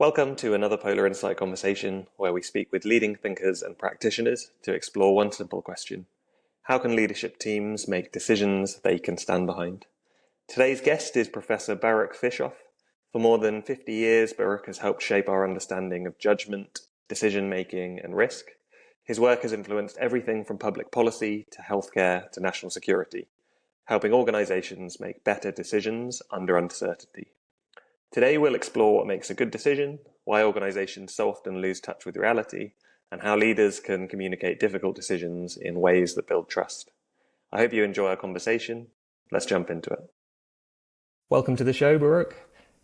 Welcome to another Polar Insight conversation where we speak with leading thinkers and practitioners to explore one simple question. How can leadership teams make decisions they can stand behind? Today's guest is Professor Baruch Fischhoff. For more than 50 years, Baruch has helped shape our understanding of judgment, decision-making, and risk. His work has influenced everything from public policy to healthcare to national security, helping organizations make better decisions under uncertainty. Today we'll explore what makes a good decision, why organizations so often lose touch with reality, and how leaders can communicate difficult decisions in ways that build trust. I hope you enjoy our conversation. Let's jump into it. Welcome to the show, Baruch.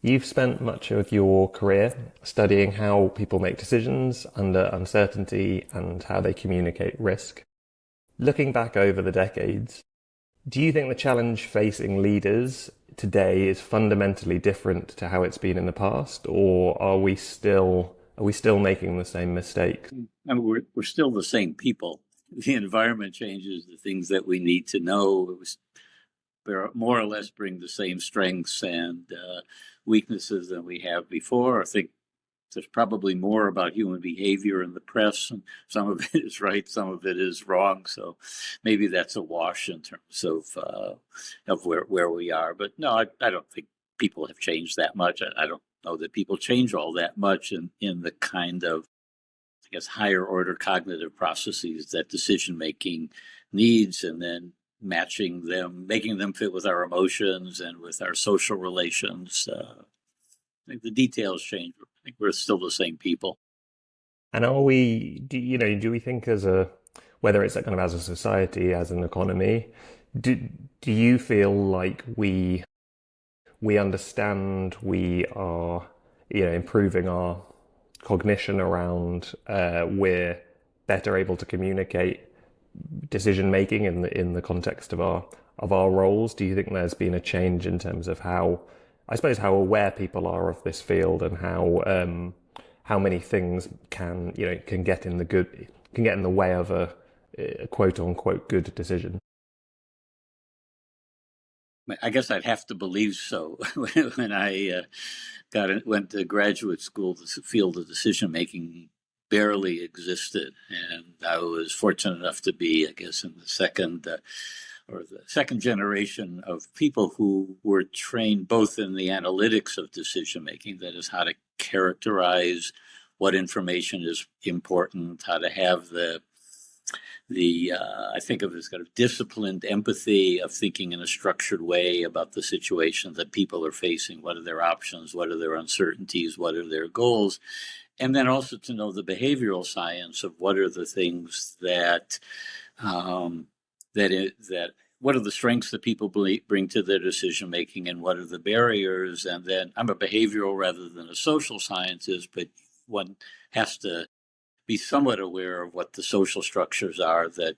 You've spent much of your career studying how people make decisions under uncertainty and how they communicate risk. Looking back over the decades, do you think the challenge facing leaders today is fundamentally different to how it's been in the past, or are we still making the same mistakes? I mean, we're still the same people. The environment changes, the things that we need to know more or less bring the same strengths and weaknesses than we have before. I think there's probably more about human behavior in the press, and some of it is right, some of it is wrong. So maybe that's a wash in terms of where we are. But no, I don't think people have changed that much. I don't know that people change all that much in the kind of, I guess, higher order cognitive processes that decision making needs, and then matching them, making them fit with our emotions and with our social relations. I think the details change. I think we're still the same people. And do we think whether it's kind of as a society, as an economy, do you feel like we understand, we are, improving our cognition around, we're better able to communicate decision making in the context of our roles? Do you think there's been a change in terms of how aware people are of this field, and how many things can get in the way of a quote unquote good decision? I guess I'd have to believe so. When I went to graduate school, the field of decision making barely existed, and I was fortunate enough to be, I guess, in the second generation of people who were trained both in the analytics of decision making, that is, how to characterize what information is important, how to have I think of it as kind of disciplined empathy of thinking in a structured way about the situation that people are facing. What are their options? What are their uncertainties? What are their goals? And then also to know the behavioral science of what are the things that what are the strengths that people bring to their decision making, and what are the barriers. And then I'm a behavioral rather than a social scientist, but one has to be somewhat aware of what the social structures are that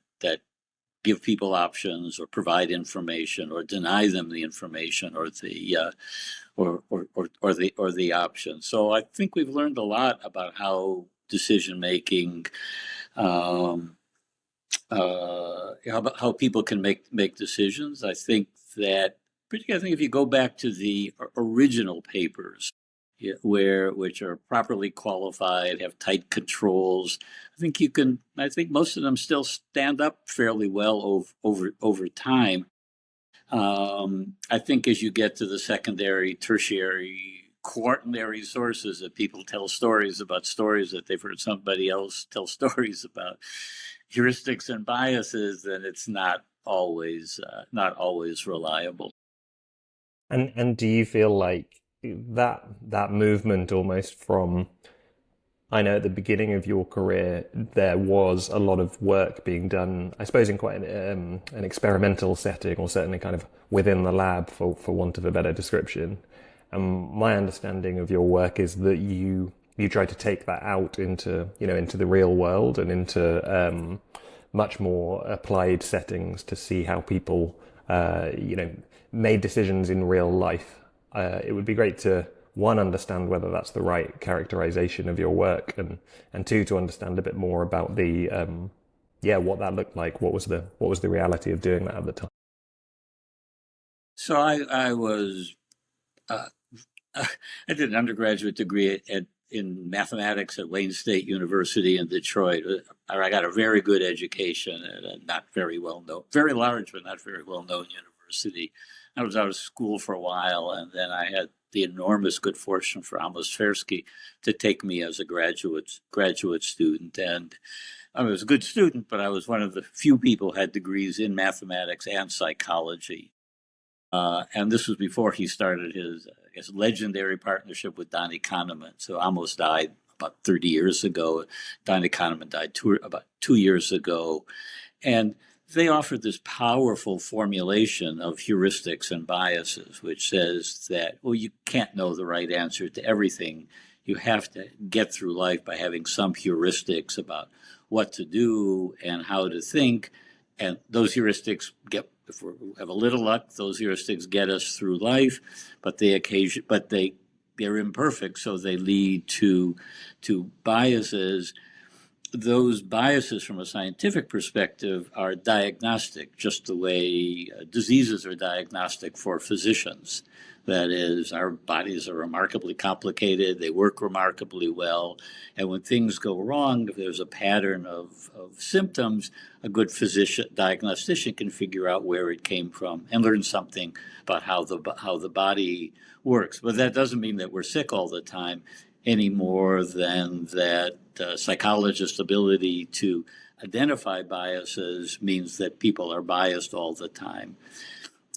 give people options, or provide information, or deny them the information, or the option. So I think we've learned a lot about how decision making, how people can make decisions. I think if you go back to the original papers, which are properly qualified, have tight controls, I think most of them still stand up fairly well over time. I think as you get to the secondary, tertiary, quaternary sources, that people tell stories about stories that they've heard somebody else tell stories about, heuristics and biases, then it's not always reliable. And do you feel like that movement almost from, I know at the beginning of your career there was a lot of work being done, I suppose, in quite an experimental setting, or certainly kind of within the lab, for want of a better description. My understanding of your work is that you try to take that out into the real world and into much more applied settings to see how people made decisions in real life. It would be great to, one, understand whether that's the right characterization of your work, and two, to understand a bit more about the what that looked like. What was the reality of doing that at the time? So I was I did an undergraduate degree at in mathematics at Wayne State University in Detroit. I got a very good education at a not very well known, very large but not very well known university. I was out of school for a while, and then I had the enormous good fortune for Amos Tversky to take me as a graduate student. And I was a good student, but I was one of the few people who had degrees in mathematics and psychology. And this was before he started his, I guess, legendary partnership with Donnie Kahneman. So Amos died about 30 years ago. Donnie Kahneman died about 2 years ago. And they offered this powerful formulation of heuristics and biases, which says that, well, you can't know the right answer to everything. You have to get through life by having some heuristics about what to do and how to think. And those heuristics if we have a little luck, those heuristics get us through life, but they're imperfect, so they lead to biases. Those biases from a scientific perspective are diagnostic, just the way diseases are diagnostic for physicians. That is, our bodies are remarkably complicated, they work remarkably well, and when things go wrong, if there's a pattern of symptoms, a good diagnostician can figure out where it came from and learn something about how the body works. But that doesn't mean that we're sick all the time, any more than that psychologists' ability to identify biases means that people are biased all the time.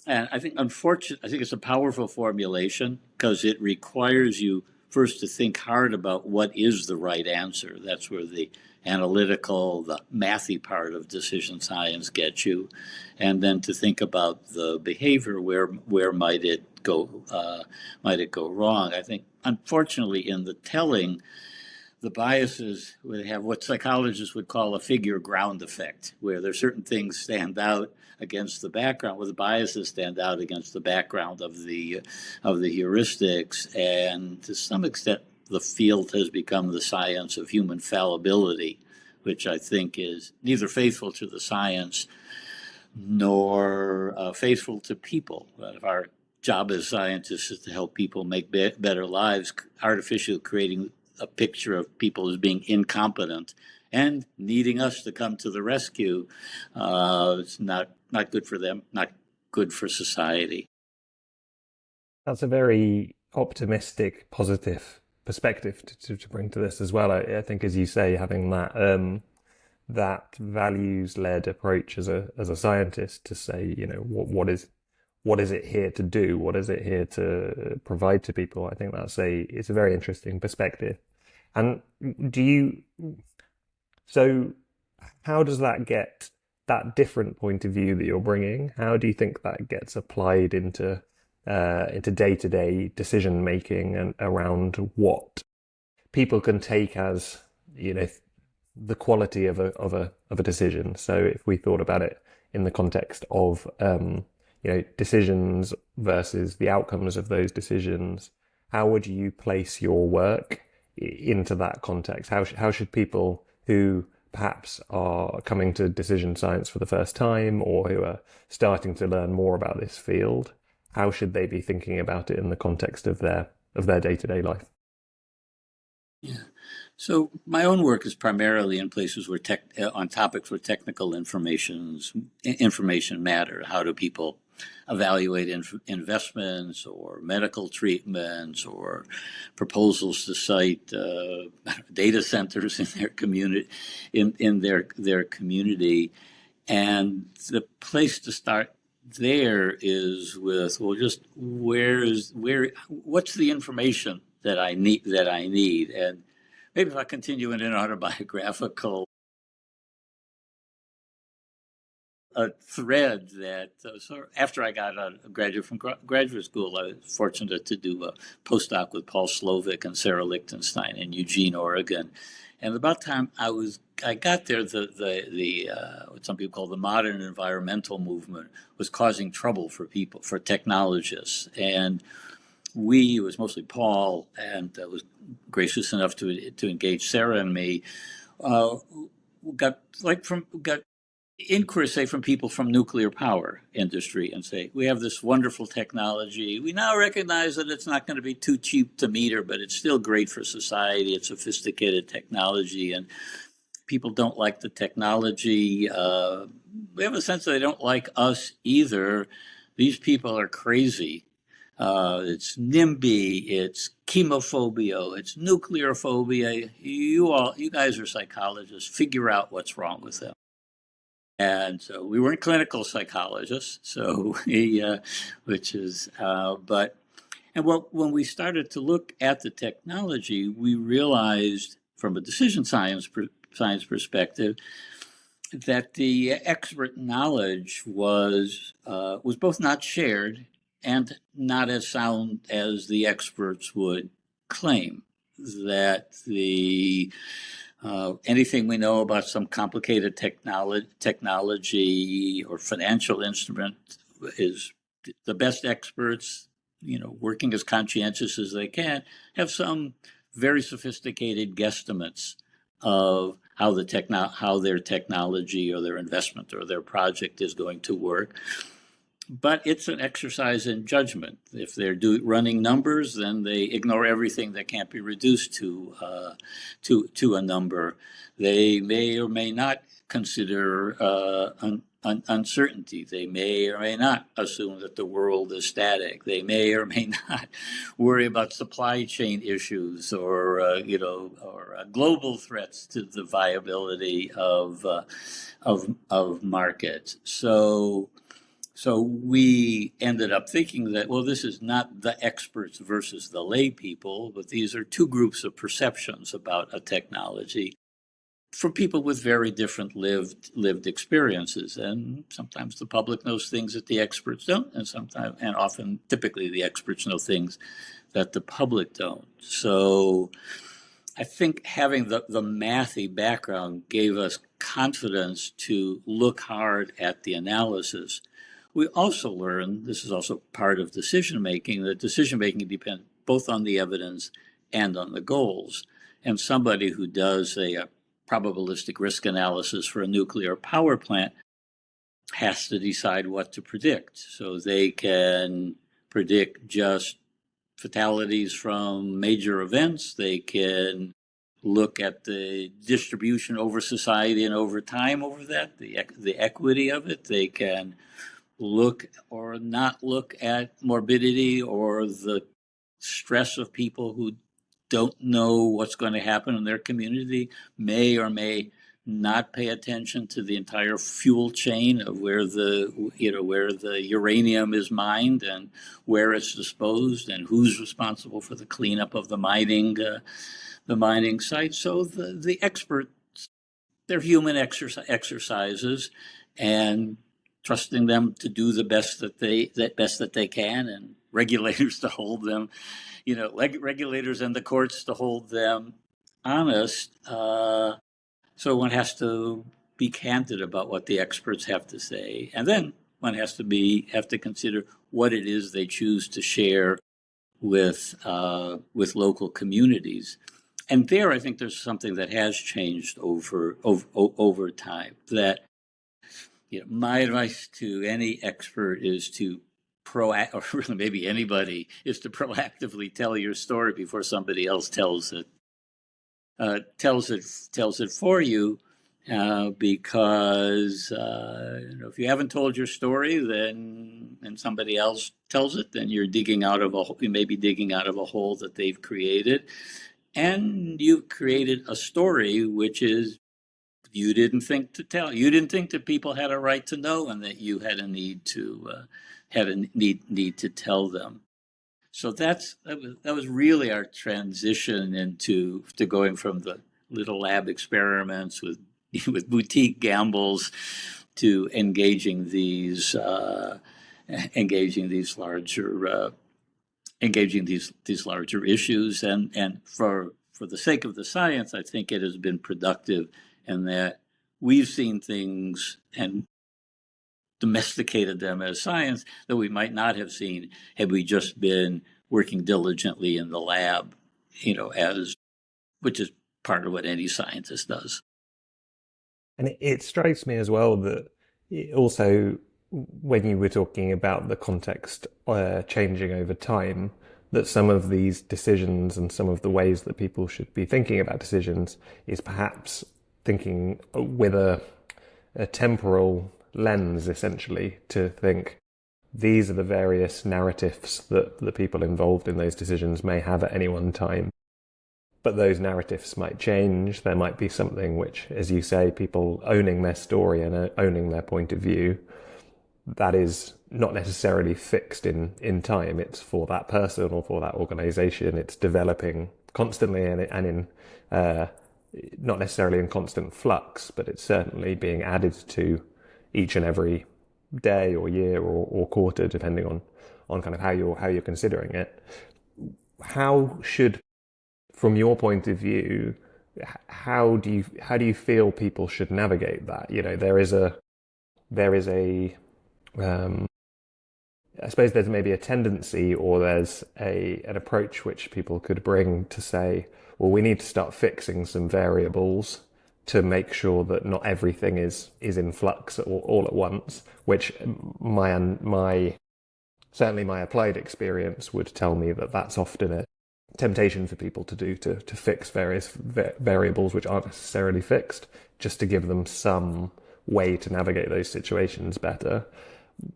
And I think, unfortunately, I think it's a powerful formulation because it requires you first to think hard about what is the right answer. That's where the analytical, the mathy part of decision science gets you, and then to think about the behavior. Where might it go? Might it go wrong? I think, unfortunately, in the telling, the biases would have what psychologists would call a figure ground effect, where there are certain things stand out against the background, where the biases stand out against the background of the heuristics, and to some extent, the field has become the science of human fallibility, which I think is neither faithful to the science nor faithful to people. If our job as scientists is to help people make better lives, artificially creating a picture of people as being incompetent and needing us to come to the rescue, it's not good for them, not good for society. That's a very optimistic, positive perspective to bring to this as well. I think, as you say, having that values-led approach as a scientist to say, what is it here to do? What is it here to provide to people? I think it's a very interesting perspective. And so how does that get that different point of view that you're bringing? How do you think that gets applied into day-to-day decision making and around what people can take as, the quality of a decision? So if we thought about it in the context of decisions versus the outcomes of those decisions, how would you place your work into that context? How should people who perhaps are coming to decision science for the first time, or who are starting to learn more about this field, how should they be thinking about it in the context of their day-to-day life? Yeah. So my own work is primarily in places where on topics where technical information matter. How do people evaluate investments or medical treatments or proposals to site data centers in their community, in their community? And the place to start there is with, well, just what's the information that I need, and maybe if I continue in an autobiographical thread that so after I got a graduate from graduate school, I was fortunate to do a postdoc with Paul Slovic and Sarah Lichtenstein in Eugene, Oregon. And about the time I got there, the what some people call the modern environmental movement was causing trouble for technologists. And it was mostly Paul, and was gracious enough to engage Sarah and me, got inquiries, say, from people from nuclear power industry and say, we have this wonderful technology. We now recognize that it's not going to be too cheap to meter, but it's still great for society. It's sophisticated technology, and people don't like the technology. We have a sense that they don't like us either. These people are crazy. It's NIMBY, it's chemophobia, it's nuclear phobia. You guys are psychologists. Figure out what's wrong with them. And so we weren't clinical psychologists, so when we started to look at the technology, we realized from a decision science perspective that the expert knowledge was both not shared and not as sound as the experts would claim. That anything we know about some complicated technology or financial instrument is the best experts, working as conscientious as they can, have some very sophisticated guesstimates of how their technology or their investment or their project is going to work. But it's an exercise in judgment. If they're running numbers, then they ignore everything that can't be reduced to a number. They may or may not consider uncertainty. They may or may not assume that the world is static. They may or may not worry about supply chain issues or global threats to the viability of markets. So we ended up thinking that, well, this is not the experts versus the lay people, but these are two groups of perceptions about a technology for people with very different lived experiences. And sometimes the public knows things that the experts don't, and often, typically, the experts know things that the public don't. So I think having the mathy background gave us confidence to look hard at the analysis. We also learned, this is also part of decision-making, that decision-making depends both on the evidence and on the goals. And somebody who does a probabilistic risk analysis for a nuclear power plant has to decide what to predict. So they can predict just fatalities from major events. They can look at the distribution over society and over time over that, the equity of it. They can look or not look at morbidity or the stress of people who don't know what's going to happen in their community, may or may not pay attention to the entire fuel chain of where the uranium is mined and where it's disposed and who's responsible for the cleanup of the mining site. So the experts, they're human exercises, and trusting them to do the best that they can, and regulators to hold them, regulators and the courts to hold them honest. So one has to be candid about what the experts have to say, and then one have to consider what it is they choose to share with local communities. And there, I think there's something that has changed over time. That my advice to any expert is to or really maybe anybody, is to proactively tell your story before somebody else tells it for you, because if you haven't told your story, and somebody else tells it, then you may be digging out of a hole that they've created, and you've created a story which is you didn't think to tell. You didn't think that people had a right to know, and that you had a need to need to tell them. So that was really our transition into going from the little lab experiments with boutique gambles to engaging these larger issues. And for the sake of the science, I think it has been productive, in that we've seen things and domesticated them as science that we might not have seen had we just been working diligently in the lab, which is part of what any scientist does. And it strikes me as well that Also, when you were talking about the context changing over time, that some of these decisions and some of the ways that people should be thinking about decisions is perhaps thinking with a temporal lens, essentially, to think these are the various narratives that the people involved in those decisions may have at any one time. But those narratives might change. There might be something which, as you say, people owning their story and owning their point of view, that is not necessarily fixed in time. It's for that person or for that organization. It's developing constantly and in not necessarily in constant flux, but it's certainly being added to each and every day or year or quarter, depending on kind of how you're considering it. How should, from your point of view, how do you feel people should navigate that? You know, there is a I suppose there's maybe a tendency, or there's an approach which people could bring to say, well, we need to start fixing some variables to make sure that not everything is in flux all at once, which my certainly my applied experience would tell me that that's often a temptation for people to do, to fix various variables which aren't necessarily fixed, just to give them some way to navigate those situations better.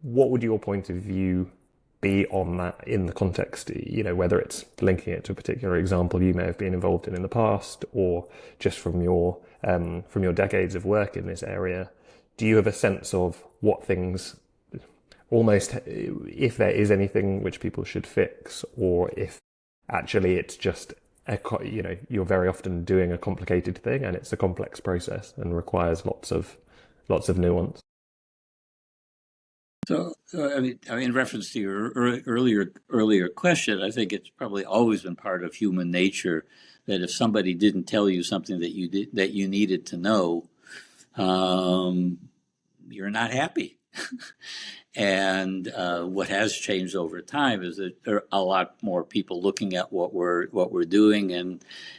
What would your point of view be on that in the context, you know, whether it's linking it to a particular example you may have been involved in the past, or just from your decades of work in this area? Do you have a sense of what things, almost, if there is anything which people should fix, or if actually it's just you know, you're very often doing a complicated thing and it's a complex process and requires lots of nuance? So, I mean, in reference to your earlier question, I think it's probably always been part of human nature that if somebody didn't tell you something that you needed to know, you're not happy. And what has changed over time is that there are a lot more people looking at what we're doing,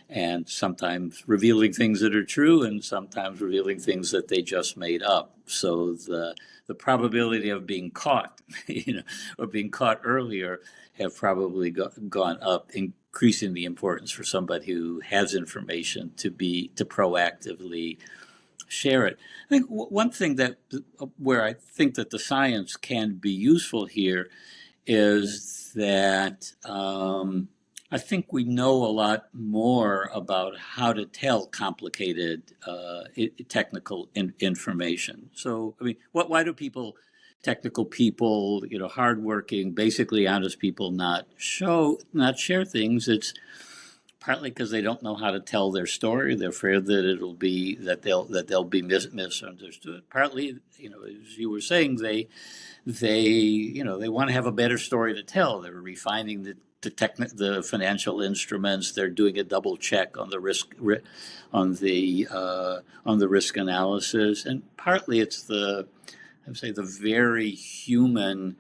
and sometimes revealing things that are true, and sometimes revealing things that they just made up. So the probability of being caught, or being caught earlier, have probably gone up, increasing the importance for somebody who has information to proactively share it. I think one thing where I think that the science can be useful here is that I think we know a lot more about how to tell complicated technical information. So, I mean, why do technical people, hardworking, basically honest people, not share things? It's partly because they don't know how to tell their story. They're afraid that they'll be misunderstood. Partly, as you were saying, they want to have a better story to tell. They're refining the financial instruments. They're doing a double check on the risk analysis, and partly it's the very human,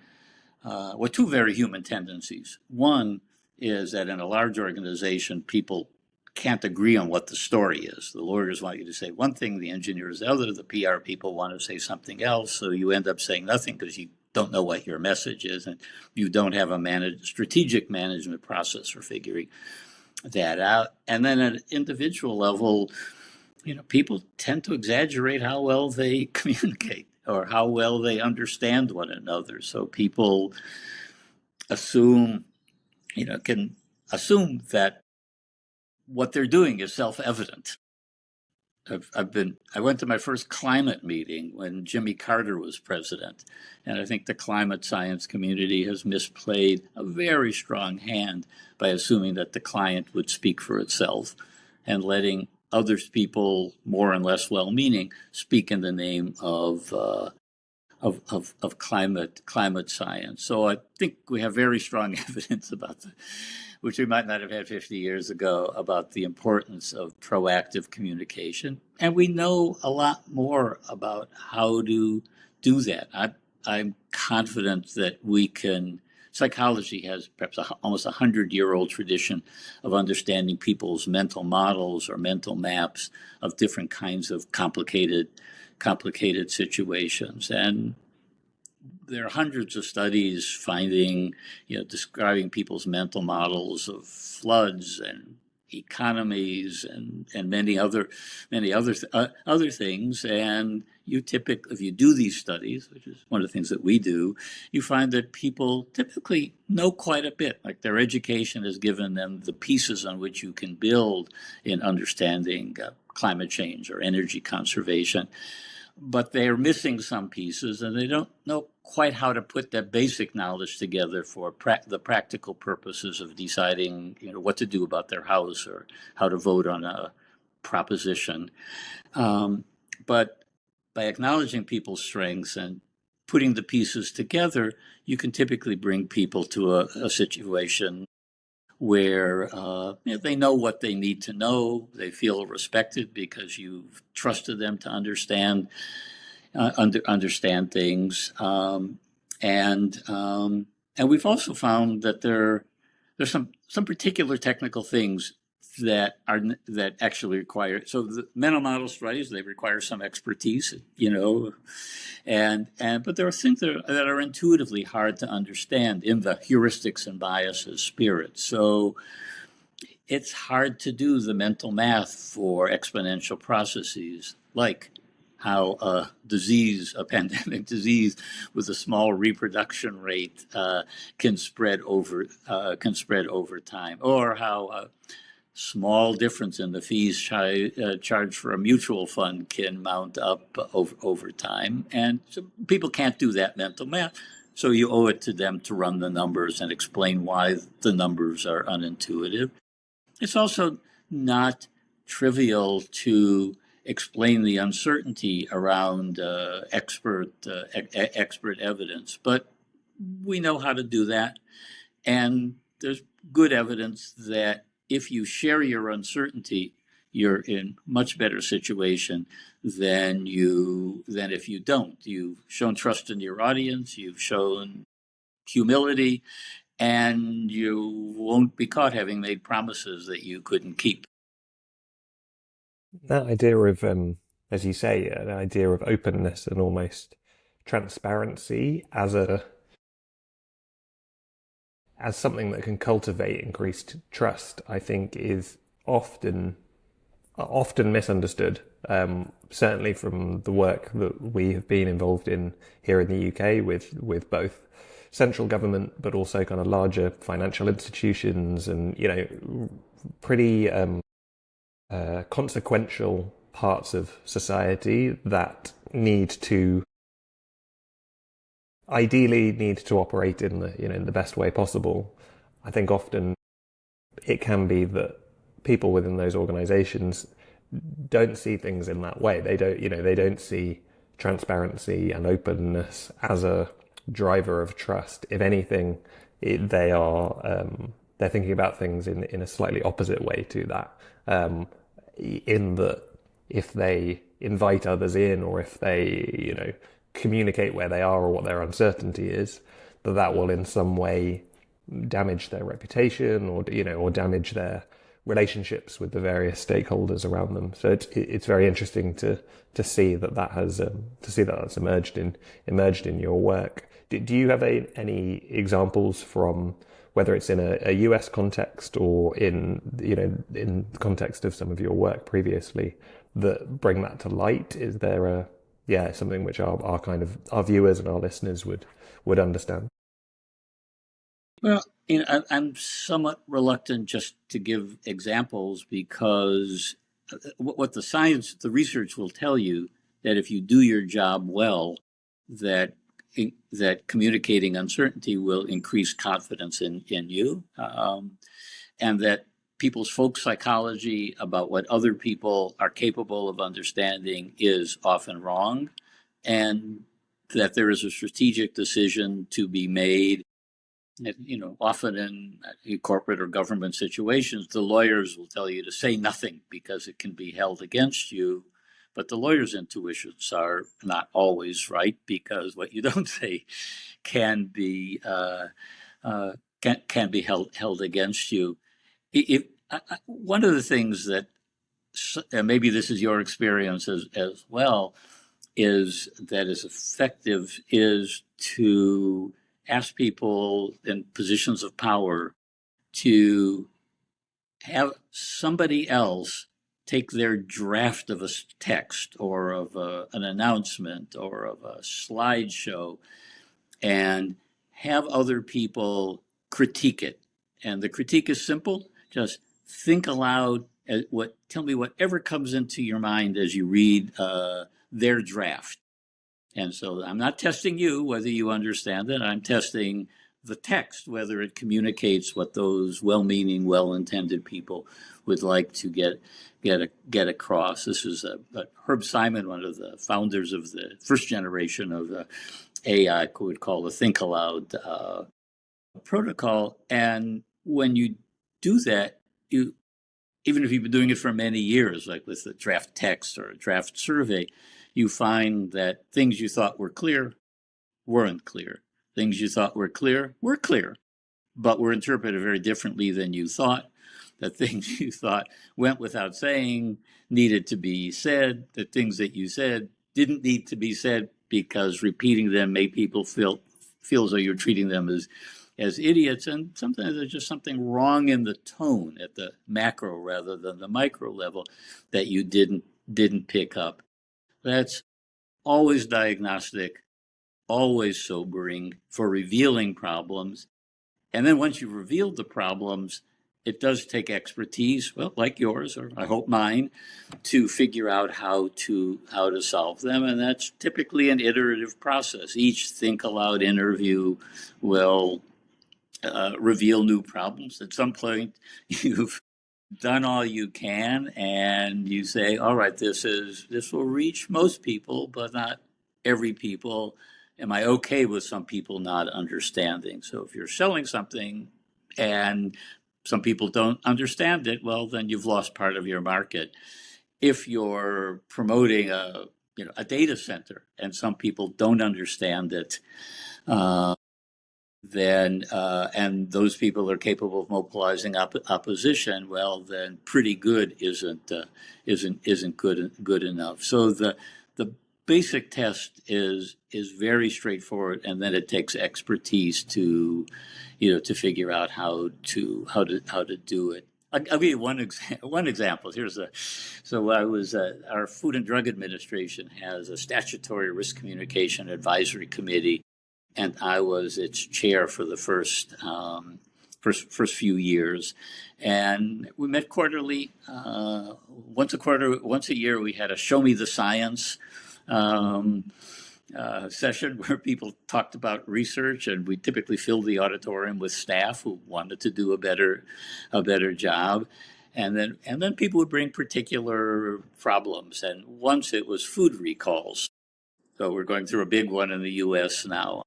two very human tendencies. One is that in a large organization, people can't agree on what the story is. The lawyers want you to say one thing, the engineers the other, the PR people want to say something else, so you end up saying nothing because you don't know what your message is, and you don't have a strategic management process for figuring that out. And then at an individual level, people tend to exaggerate how well they communicate or how well they understand one another. So people can assume that what they're doing is self-evident. I went to my first climate meeting when Jimmy Carter was president, and I think the climate science community has misplayed a very strong hand by assuming that the client would speak for itself and letting other people, more and less well-meaning, speak in the name of climate science. So I think we have very strong evidence about which we might not have had 50 years ago, about the importance of proactive communication. And we know a lot more about how to do that. I'm confident that we can. Psychology has perhaps almost 100-year-old tradition of understanding people's mental models or mental maps of different kinds of complicated complicated situations. And there are hundreds of studies finding, describing people's mental models of floods and economies and many other things. And you typically, if you do these studies, which is one of the things that we do, you find that people typically know quite a bit. Like their education has given them the pieces on which you can build in understanding climate change or energy conservation. But they're missing some pieces, and they don't know quite how to put that basic knowledge together for the practical purposes of deciding, what to do about their house or how to vote on a proposition. But by acknowledging people's strengths and putting the pieces together, you can typically bring people to a situation where they know what they need to know. They feel respected because you've trusted them to understand things, and we've also found that there's some particular technical things that actually require. So the mental model studies, they require some expertise, and but there are things that are intuitively hard to understand in the heuristics and biases spirit. So it's hard to do the mental math for exponential processes, like how a pandemic disease with a small reproduction rate can spread over time, or how a small difference in the fees charged for a mutual fund can mount up over time. And so people can't do that mental math. So you owe it to them to run the numbers and explain why the numbers are unintuitive. It's also not trivial to explain the uncertainty around expert evidence, but we know how to do that. And there's good evidence that if you share your uncertainty, you're in much better situation than if you don't. You've shown trust in your audience, you've shown humility, and you won't be caught having made promises that you couldn't keep. That idea of, as you say, an idea of openness and almost transparency as something that can cultivate increased trust, I think is often misunderstood. Certainly from the work that we have been involved in here in the UK with both central government, but also kind of larger financial institutions and, pretty consequential parts of society that ideally need to operate in the best way possible. I think often it can be that people within those organizations don't see things in that way. They don't see transparency and openness as a driver of trust. If anything, they're thinking about things in a slightly opposite way to that. In that, if they invite others in, or if they communicate where they are or what their uncertainty is, that will in some way damage their reputation, or damage their relationships with the various stakeholders around them. So it's very interesting to see that has that's emerged in your work. Do you have any examples from, whether it's in a US context or in the context of some of your work previously, that bring that to light? Is there something which our viewers and our listeners would understand? Well, I'm somewhat reluctant just to give examples, because what the research will tell you, that if you do your job well, that communicating uncertainty will increase confidence in you, and that people's folk psychology about what other people are capable of understanding is often wrong, and that there is a strategic decision to be made. Often in corporate or government situations, the lawyers will tell you to say nothing because it can be held against you. But the lawyer's intuitions are not always right, because what you don't say can be held against you. One of the things that, and maybe this is your experience as well, is effective is to ask people in positions of power to have somebody else take their draft of a text or of an announcement or of a slideshow and have other people critique it. And the critique is simple. Just think aloud. Tell me whatever comes into your mind as you read their draft. And so I'm not testing you whether you understand it. I'm testing the text, whether it communicates what those well-meaning, well-intended people would like to get across. This is Herb Simon, one of the founders of the first generation of AI, would call the Think Aloud protocol. And when you do that, even if you've been doing it for many years, like with a draft text or a draft survey, you find that things you thought were clear weren't clear. Things you thought were clear, but were interpreted very differently than you thought. That things you thought went without saying needed to be said. That things that you said didn't need to be said because repeating them made people feel as though you're treating them as idiots. And sometimes there's just something wrong in the tone at the macro rather than the micro level that you didn't pick up. That's always diagnostic, always sobering for revealing problems. And then once you've revealed the problems, it does take expertise, well, like yours, or I hope mine, to figure out how to solve them. And that's typically an iterative process. Each Think Aloud interview will reveal new problems. At some point, you've done all you can, and you say, all right, this will reach most people, but not every people. Am I okay with some people not understanding? So if you're selling something and some people don't understand it, well, then you've lost part of your market. If you're promoting a data center and some people don't understand it, then and those people are capable of mobilizing opposition, well, then pretty good isn't good enough. So the basic test is very straightforward, and then it takes expertise to figure out how to do it. I'll give you one example. Our Food and Drug Administration has a statutory risk communication advisory committee, and I was its chair for the first few years. And we met quarterly. Once a year, we had a Show Me the Science session where people talked about research, and we typically filled the auditorium with staff who wanted to do a better job. And then people would bring particular problems. And once it was food recalls. So we're going through a big one in the U.S. now.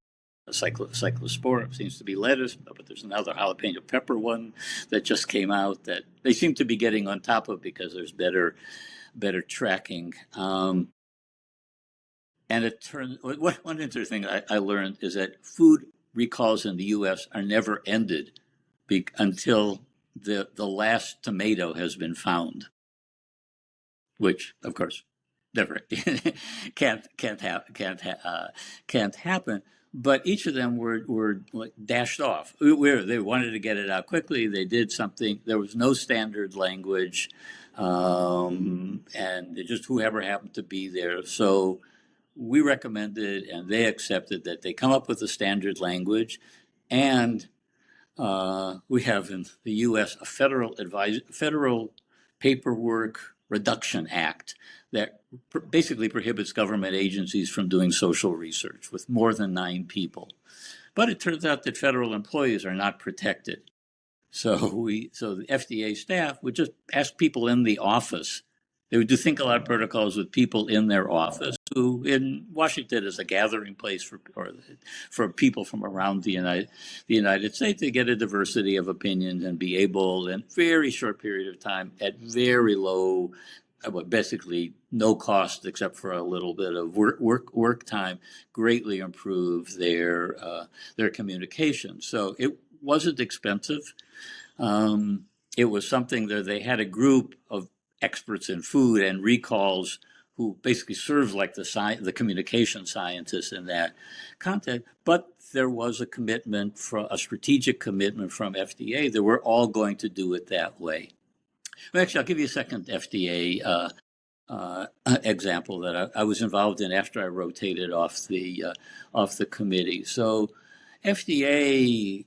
Cyclospora seems to be lettuce, but there's another jalapeno pepper one that just came out that they seem to be getting on top of because there's better tracking. And it turns, one interesting thing I learned is that food recalls in the U.S. are never ended until the last tomato has been found, which of course never can't happen. But each of them were like dashed off. They wanted to get it out quickly. They did something. There was no standard language, and it just whoever happened to be there. So we recommended, and they accepted that they come up with a standard language, and we have in the U.S. a federal paperwork reduction act that basically prohibits government agencies from doing social research with more than 9 people. But it turns out that federal employees are not protected. So the FDA staff would just ask people in the office. They would do Think Aloud protocols with people in their office, who in Washington is a gathering place for people from around the United States to get a diversity of opinions and be able, in a very short period of time, at very low, basically no cost except for a little bit of work time, greatly improve their communication. So it wasn't expensive. It was something that they had a group of experts in food and recalls who basically served like the communication scientists in that context. But there was a strategic commitment from FDA that we're all going to do it that way. Well, actually, I'll give you a second FDA example that I was involved in after I rotated off the committee. So FDA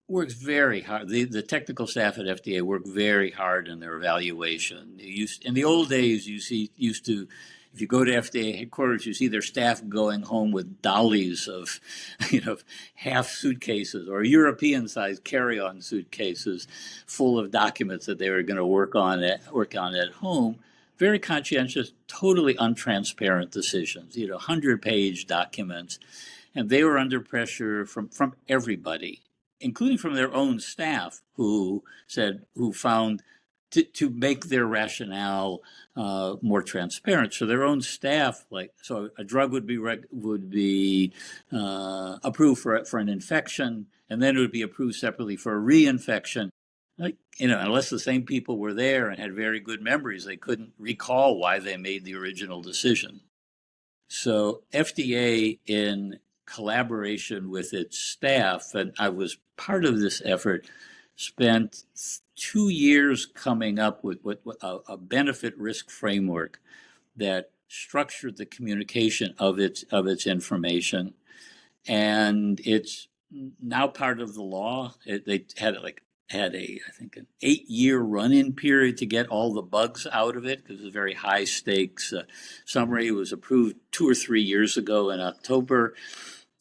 works very hard. The technical staff at FDA work very hard in their evaluation. In the old days, if you go to FDA headquarters, you see their staff going home with dollies of, half suitcases or European-sized carry-on suitcases full of documents that they were going to work on at home. Very conscientious, totally untransparent decisions. 100-page documents, and they were under pressure from everybody, including from their own staff, who found to make their rationale more transparent. So their own staff, so a drug would be approved for an infection, and then it would be approved separately for a reinfection. Unless the same people were there and had very good memories, they couldn't recall why they made the original decision. So FDA, in collaboration with its staff, and I was part of this effort, spent 2 years coming up with a benefit risk framework that structured the communication of its information, and it's now part of the law. They had I think an 8-year run-in period to get all the bugs out of it, because it was a very high stakes summary. It was approved 2 or 3 years ago in October.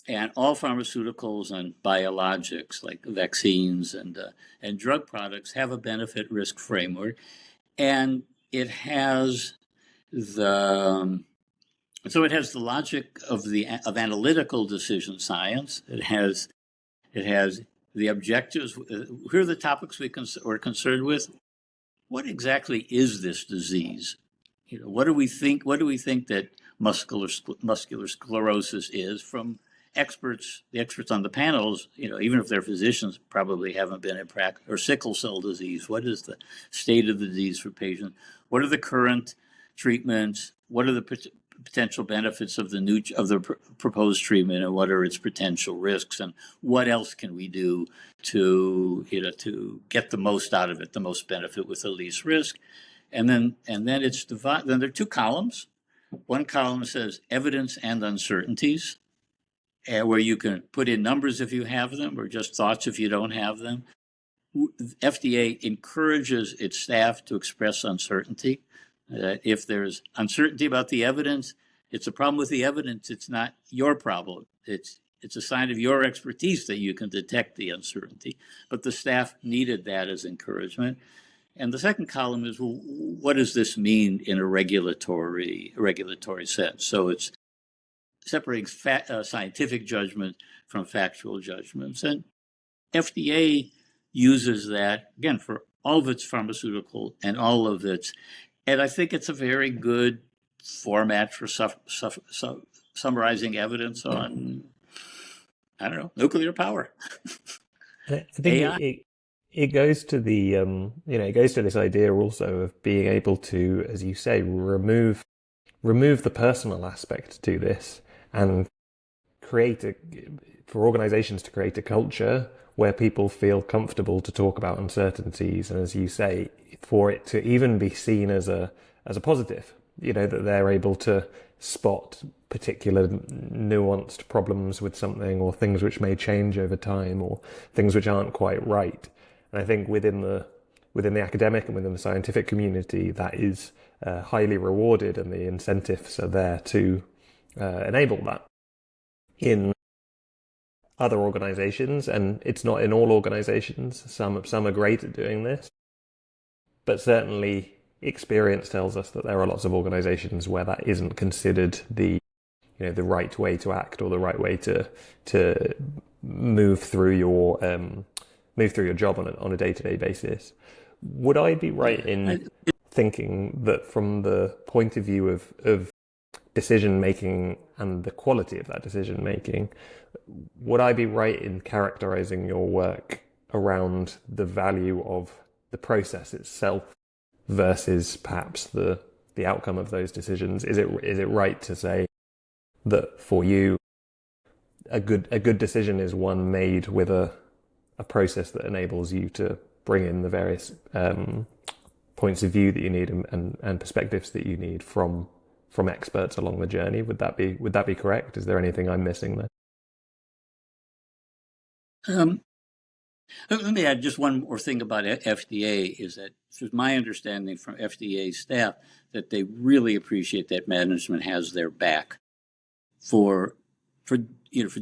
And all pharmaceuticals and biologics, like vaccines and drug products, have a benefit risk framework, and it has the logic of analytical decision science. It has the objectives. Here are the topics we're concerned with. What exactly is this disease? What do we think that muscular sclerosis is from experts? The experts on the panels, even if they're physicians, probably haven't been in practice. Or sickle cell disease. What is the state of the disease for patients? What are the current treatments? What are the potential benefits of the proposed treatment, and what are its potential risks? And what else can we do to get the most out of it, the most benefit with the least risk? And then it's divided. Then there are 2 columns. One column says evidence and uncertainties, where you can put in numbers if you have them, or just thoughts if you don't have them. FDA encourages its staff to express uncertainty. If there's uncertainty about the evidence, it's a problem with the evidence. It's not your problem. It's a sign of your expertise that you can detect the uncertainty. But the staff needed that as encouragement. And the second column is, well, what does this mean in a regulatory sense? So it's separating scientific judgment from factual judgments. And FDA uses that, again, for all of its pharmaceutical and all of its, and I think it's a very good format for summarizing evidence on, nuclear power. I think it goes to the, it goes to this idea also of being able to, as you say, remove the personal aspect to this, and for organizations to create a culture where people feel comfortable to talk about uncertainties, and, as you say, for it to even be seen as a positive, that they're able to spot particular nuanced problems with something, or things which may change over time, or things which aren't quite right. And I think within the academic and within the scientific community, that is highly rewarded, and the incentives are there to enable that. In other organizations, and it's not in all organizations, some are great at doing this, but certainly experience tells us that there are lots of organizations where that isn't considered the right way to act, or the right way to move through your job on a day-to-day basis. Would I be right in thinking that, from the point of view of decision making and the quality of that decision making, would I be right in characterizing your work around the value of the process itself versus perhaps the outcome of those decisions? Is it right to say that for you, a good decision is one made with a process that enables you to bring in the various points of view that you need and perspectives that you need from experts along the journey? Would that be correct? Is there anything I'm missing there? Let me add just one more thing about FDA, is that it's my understanding from FDA staff that they really appreciate that management has their back for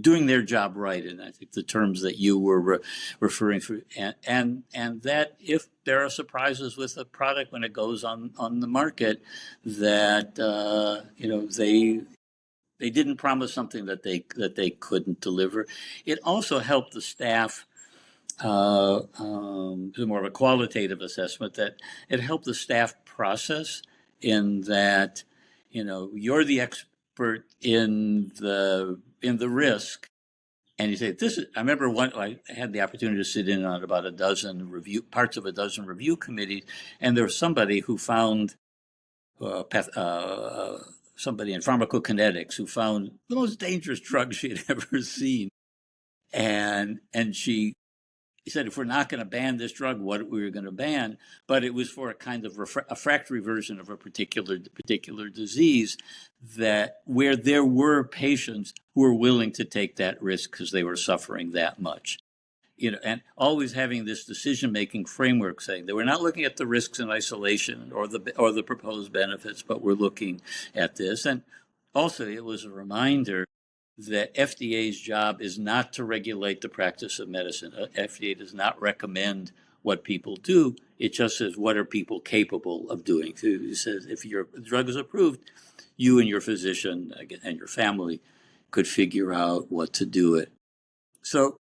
doing their job right. And I think the terms that you were referring to, and that if there are surprises with the product when it goes on the market, that they didn't promise something that they couldn't deliver. It also helped the staff. More of a qualitative assessment, that it helped the staff process in that, you're the expert in the risk, and you say, this is, I remember I had the opportunity to sit in on about a dozen review committees, and there was somebody who found somebody in pharmacokinetics who found the most dangerous drug she had ever seen, and she said, if we're not going to ban this drug, what we were going to ban? But it was for a kind of refractory version of a particular disease, that where there were patients who were willing to take that risk because they were suffering that much. And always having this decision-making framework, saying that we're not looking at the risks in isolation or the proposed benefits, but we're looking at this. And also, it was a reminder that FDA's job is not to regulate the practice of medicine. FDA does not recommend what people do. It just says, what are people capable of doing? It says, if your drug is approved, you and your physician and your family could figure out what to do it. So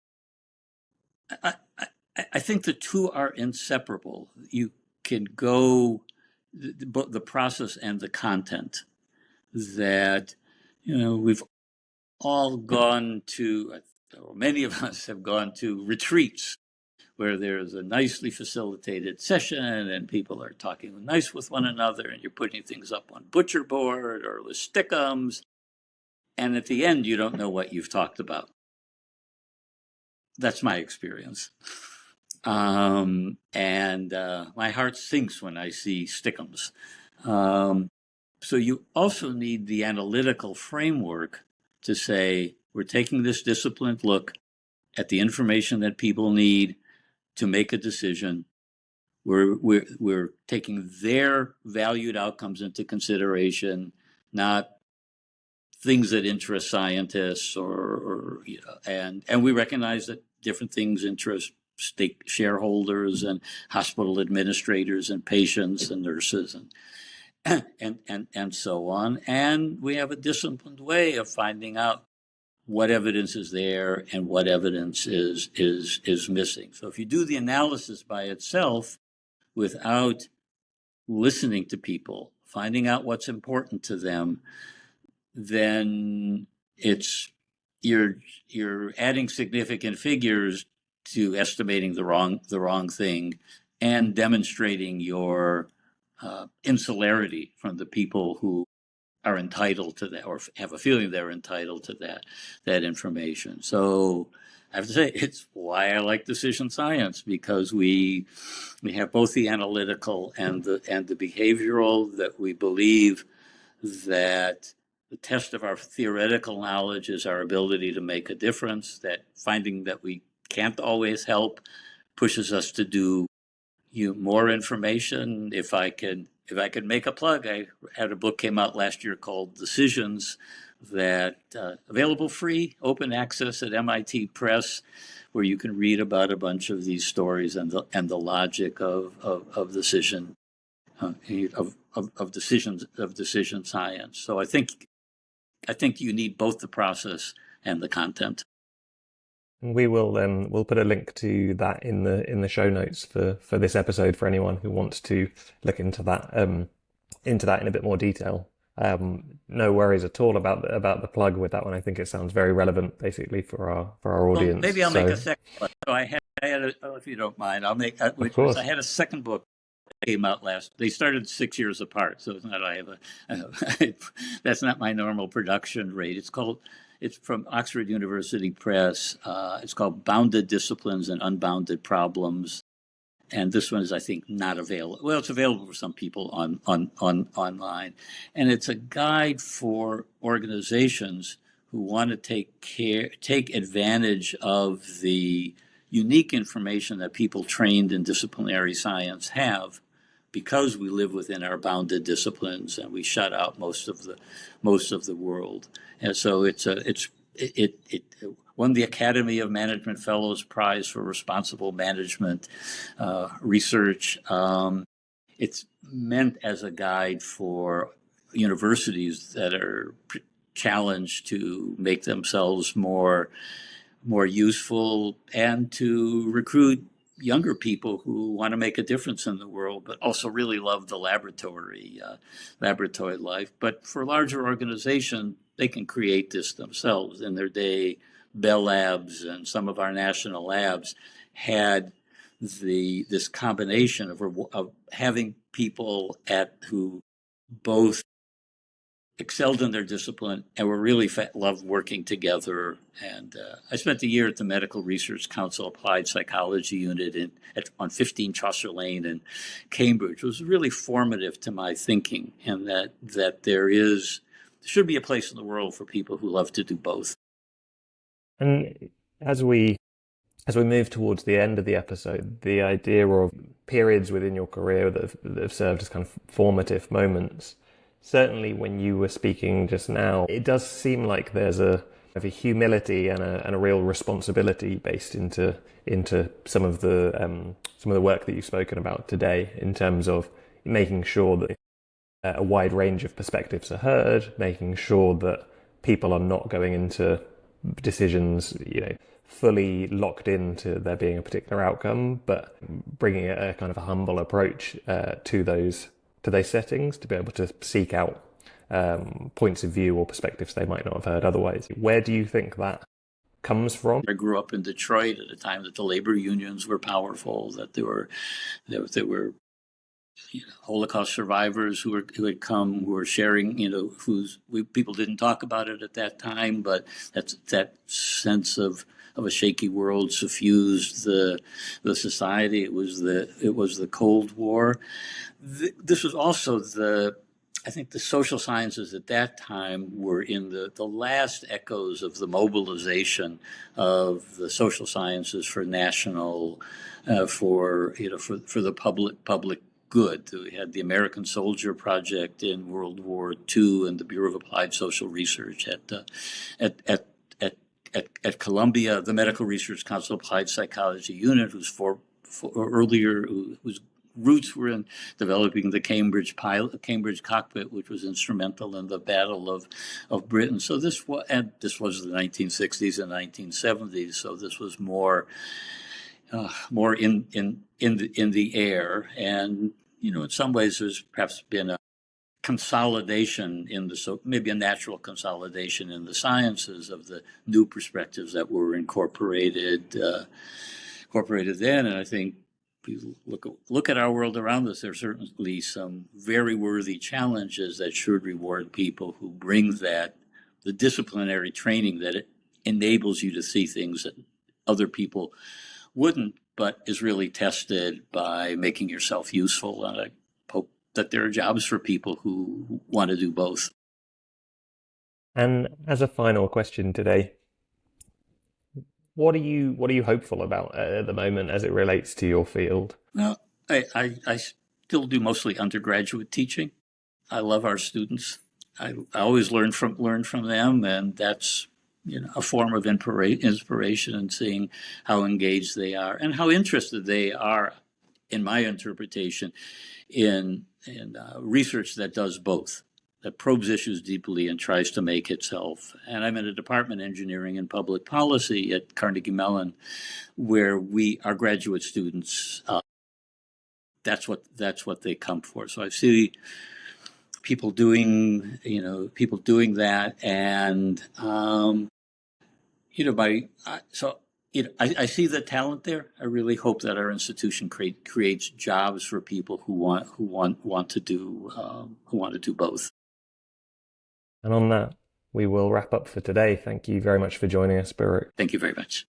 I think the two are inseparable. You can go the process and the content. That we've all gone to, or many of us have gone to retreats where there's a nicely facilitated session and people are talking nice with one another, and you're putting things up on butcher board or with stickums, and at the end you don't know what you've talked about. That's my experience. And my heart sinks when I see stickums. So you also need the analytical framework to say, we're taking this disciplined look at the information that people need to make a decision. We're taking their valued outcomes into consideration, not things that interest scientists and we recognize that different things interest stake shareholders and hospital administrators and patients and nurses and so on. And we have a disciplined way of finding out what evidence is there and what evidence is missing. So if you do the analysis by itself without listening to people, finding out what's important to them, then you're adding significant figures to estimating the wrong thing and demonstrating your insularity from the people who are entitled to that, or have a feeling they're entitled to that information. So I have to say, it's why I like decision science, because we have both the analytical and the behavioral, that we believe that the test of our theoretical knowledge is our ability to make a difference, that finding that we can't always help pushes us to do more information. If I could make a plug, I had a book came out last year called Decisions, that available free, open access at MIT Press, where you can read about a bunch of these stories and the logic of decision of decision science. So I think you need both the process and the content. We will we'll put a link to that in the show notes for this episode for anyone who wants to look into that in a bit more detail. No worries at all about the plug with that one. I think it sounds very relevant, basically, for our audience. Well, maybe I'll make a second one. So I had if you don't mind, I'll make. Of course. I had a second book came out last. They started 6 years apart, so it's not. That's not my normal production rate. It's from Oxford University Press. It's called Bounded Disciplines and Unbounded Problems. And this one is, I think, not available. Well, it's available for some people online. And it's a guide for organizations who want to take advantage of the unique information that people trained in disciplinary science have, because we live within our bounded disciplines and we shut out most of the world. And so it won the Academy of Management Fellows Prize for Responsible Management Research. It's meant as a guide for universities that are challenged to make themselves more useful and to recruit younger people who want to make a difference in the world, but also really love the laboratory life. But for larger organizations, they can create this themselves. In their day, Bell Labs and some of our national labs had this combination of having people who both excelled in their discipline and were really loved working together. And I spent a year at the Medical Research Council Applied Psychology Unit on 15 Chaucer Lane in Cambridge. It was really formative to my thinking, and that there should be a place in the world for people who love to do both. And as we move towards the end of the episode, the idea of periods within your career that have served as kind of formative moments, certainly when you were speaking just now, it does seem like there's a humility and a real responsibility based into some of the work that you've spoken about today, in terms of making sure that a wide range of perspectives are heard, making sure that people are not going into decisions, fully locked into there being a particular outcome, but bringing a kind of a humble approach to those settings to be able to seek out points of view or perspectives they might not have heard otherwise. Where do you think that comes from? I grew up in Detroit at a time that the labor unions were powerful, that there were Holocaust survivors who had come, who were sharing, people didn't talk about it at that time, but that sense of a shaky world suffused the society. It was the Cold War. This was also I think the social sciences at that time were in the last echoes of the mobilization of the social sciences for national, for the public good. We had the American Soldier Project in World War II and the Bureau of Applied Social Research at Columbia, the Medical Research Council Applied Psychology Unit, whose roots were in developing the Cambridge cockpit, which was instrumental in the Battle of Britain. So this was the 1960s and 1970s. So this was more in the air, and in some ways there's perhaps been a consolidation maybe a natural consolidation in the sciences of the new perspectives that were incorporated then. And I think we look at our world around us. There are certainly some very worthy challenges that should reward people who bring the disciplinary training that it enables you to see things that other people wouldn't, but is really tested by making yourself useful. And I hope that there are jobs for people who want to do both. And as a final question today, what are you hopeful about at the moment as it relates to your field? Well, I still do mostly undergraduate teaching. I love our students. I always learn from them, and that's a form of inspiration in seeing how engaged they are and how interested they are, in my interpretation, in research that does both, that probes issues deeply and tries to make itself. And I'm in a department, engineering and public policy at Carnegie Mellon, where our graduate students, that's what they come for. So I see people doing that, and so I see the talent there. I really hope that our institution creates jobs for people who want to do both. And on that, we will wrap up for today. Thank you very much for joining us, Baruch. Thank you very much.